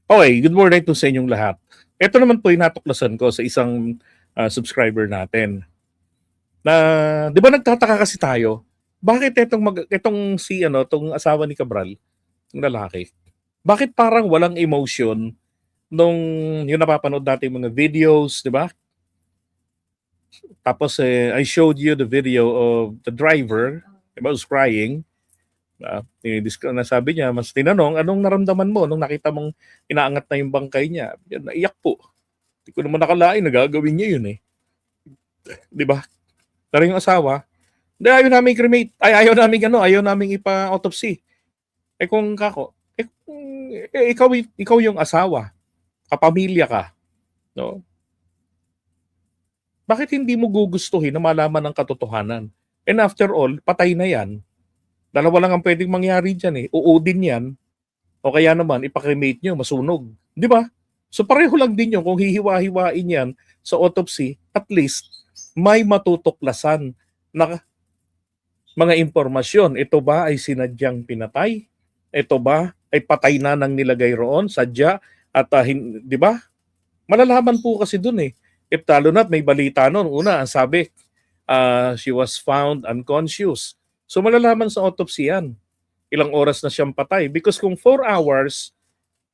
Okay, good morning to sa inyong lahat. Ito naman po yung natuklasan ko sa isang subscriber natin. Na 'di ba nagtataka kasi tayo, bakit itong si ano, 'tong asawa ni Cabral, yung lalaki, bakit parang walang emotion nung yung napapanood nating mga videos, 'di ba? Tapos I showed you the video of the driver, 'di ba, who's crying. Na sabi niya, mas tinanong, anong naramdaman mo nung nakita mong inaangat na yung bangkay niya? Yan, naiyak po. Hindi ko naman nakalain na gagawin niya yun eh. 'Di ba? Pero yung asawa, hindi, ayaw namin cremate. Ay, ayaw namin ipa-autopsy. Eh kung kako, kung ikaw yung asawa, kapamilya ka, no? Bakit hindi mo gugustuhin na malaman ang katotohanan? And after all, patay na yan. Dalawa lang ang pwedeng mangyari diyan eh. Uudin yan o kaya naman ipa-cremate nyo, masunog. Di ba? So pareho lang din yun kung hihiwa-hiwain yan sa autopsy, at least may matutuklasan na mga impormasyon. Ito ba ay sinadyang pinatay? Ito ba ay patay na nang nilagay roon, sadya? At di ba? Malalaman po kasi dun eh. If talo na may balita noon, una, ang sabi, she was found unconscious. So malalaman sa autopsy yan. Ilang oras na siyang patay. Because kung 4 hours,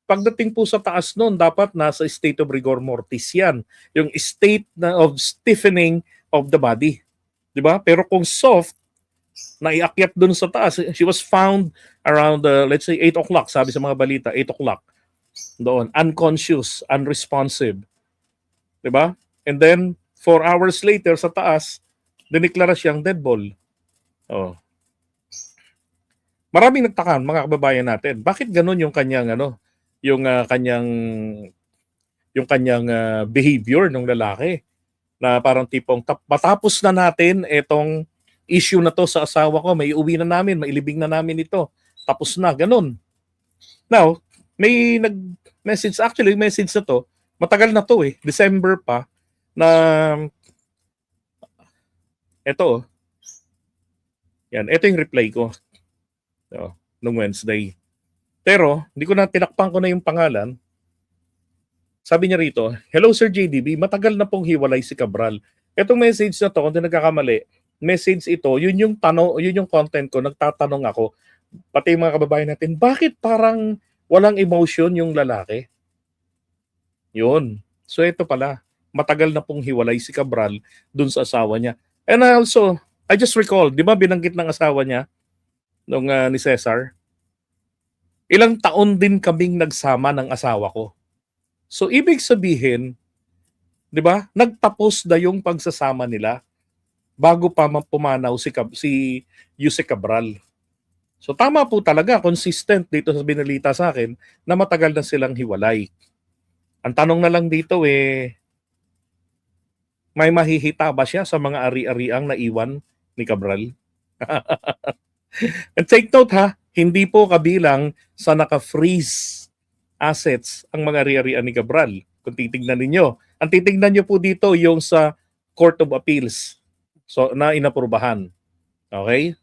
pagdating po sa taas noon, dapat nasa state of rigor mortis yan. Yung state na of stiffening of the body. Di ba? Pero kung soft, naiakyat dun sa taas. She was found around, let's say, 8 o'clock, sabi sa mga balita, 8 o'clock. Doon, unconscious, unresponsive. Diba? And then, 4 hours later, sa taas, diniklara siyang dead ball. Oh. Maraming nagtaka, mga kababayan natin. Bakit ganun yung kanyang, yung kanyang behavior ng lalaki? Na parang tipong, matapos na natin itong issue na to sa asawa ko, may uwi na namin, mailibing na namin ito. Tapos na, ganun. Now, may nag-message, actually, message na to, matagal na to eh, December pa, na eto, yan, ito yung reply ko nung Wednesday. Pero, hindi ko na tinakpan ko na yung pangalan. Sabi niya rito, hello Sir JDB, matagal na pong hiwalay si Cabral. Etong message na to, kung di nagkakamali, message ito, yun yung content ko, nagtatanong ako, pati yung mga kababayan natin, bakit parang walang emotion yung lalaki? Yun. So ito pala, matagal na pong hiwalay si Cabral dun sa asawa niya. And I just recall, di ba binanggit ng asawa niya, nung ni Cesar, ilang taon din kaming nagsama ng asawa ko. So ibig sabihin, 'di ba? Nagtapos na yung pagsasama nila bago pa pumanaw si Yuse Cabral. So tama po talaga, consistent dito sa binalita sa akin na matagal na silang hiwalay. Ang tanong na lang dito may mahihita ba siya sa mga ari-ariang naiwan ni Cabral? And take note ha, hindi po kabilang sa naka-freeze assets ang mga ari-arian ni Cabral. Kung titignan ninyo, ang titignan nyo po dito yung sa Court of Appeals, so na inaprubahan. Okay?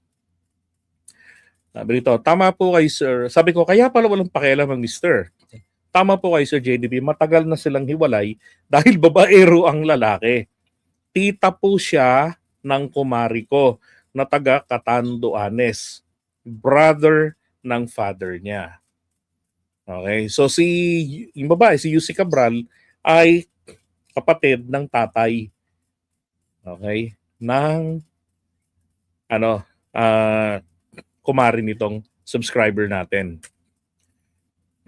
Sabi rito, tama po kay Sir. Sabi ko, kaya pala walang pakialam ang Mr. Tama po kay Sir JDB, matagal na silang hiwalay dahil babaero ang lalaki. Tita po siya ng kumari ko na taga Catanduanes. Brother ng father niya. Okay, so yung babae, si Yuse Cabral, ay kapatid ng tatay. Okay, ng kumari nitong subscriber natin.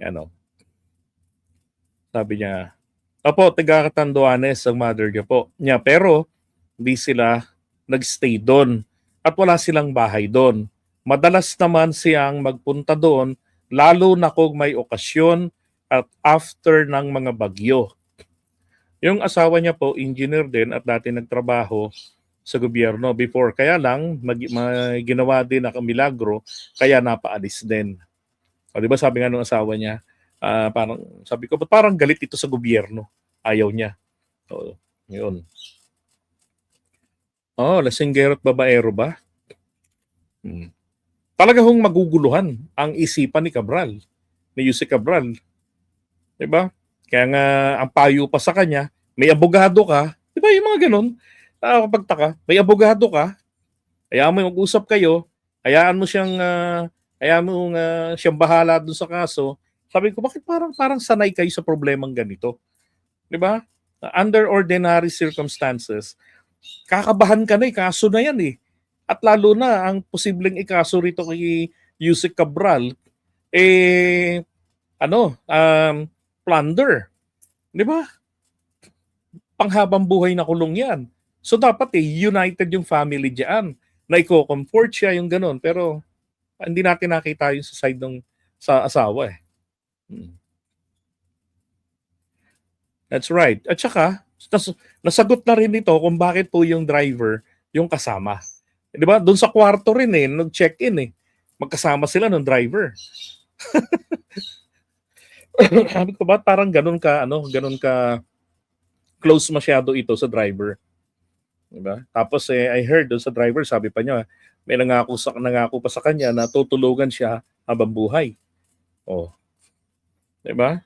Ano? Sabi niya, opo, taga Catanduanes ang mother niya po. Pero hindi sila nagstay doon at wala silang bahay doon. Madalas naman siyang magpunta doon lalo na kung may okasyon at after ng mga bagyo. Yung asawa niya po, engineer din at dati nagtrabaho sa gobyerno before. Kaya lang, may ginawa din na milagro, kaya napaalis din. O, di ba sabi nga ng asawa niya, parang, sabi ko, parang galit ito sa gobyerno? Ayaw niya. So, yun. Oh, lasinggero at babaero ba? Talaga hong maguguluhan ang isipan ni Cabral, ni Yuse Cabral. 'Di ba? Kaya nga ang payo pa sa kanya, may abogado ka, 'di ba yung mga gano'n? Nakakapagtaka, may abogado ka, hayaan mo mag-usap kayo, hayaan mo siyang siyang bahala dun sa kaso. Sabi ko, bakit parang parang sanay kayo sa problemang ganito, 'di ba? Under ordinary circumstances, kakabahan ka na eh, kaso na yan eh. At lalo na ang posibleng ikaso rito kay Yusek Cabral, eh, plunder. Di ba? Panghabang buhay na kulong yan. So dapat eh, united yung family diyan. Na i-comfort siya yung ganun. Pero hindi natin nakita yung sa side ng sa asawa eh. Mm. That's right. At saka, nasagot na rin ito kung bakit po yung driver yung kasama. Di ba? Doon sa kwarto rin eh, nag-check-in eh. Magkasama sila ng driver. Sabi ko ba parang ganun ka close masyado ito sa driver, 'di ba? Tapos I heard doon sa driver, sabi pa niya may nangako pa sa kanya na tutulungan siya habang buhay. Oh, 'di ba?